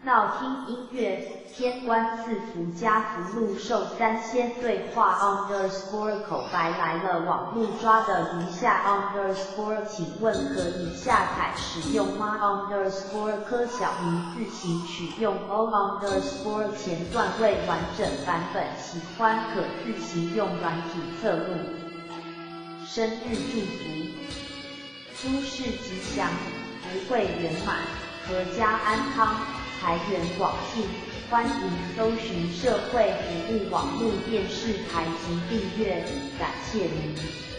闹听音乐，天官赐福家福禄寿三仙对话 underscore 口白来了，网路抓的如下 underscore 请问可以下载使用吗 underscore 科小明自行取用 o underscore 前段未完整版本，喜欢可自行用软体测录。生日祝福，诸事吉祥，福贵圆满，阖家安康，财源广进。欢迎搜寻社会服务网络电视台及订阅，感谢您。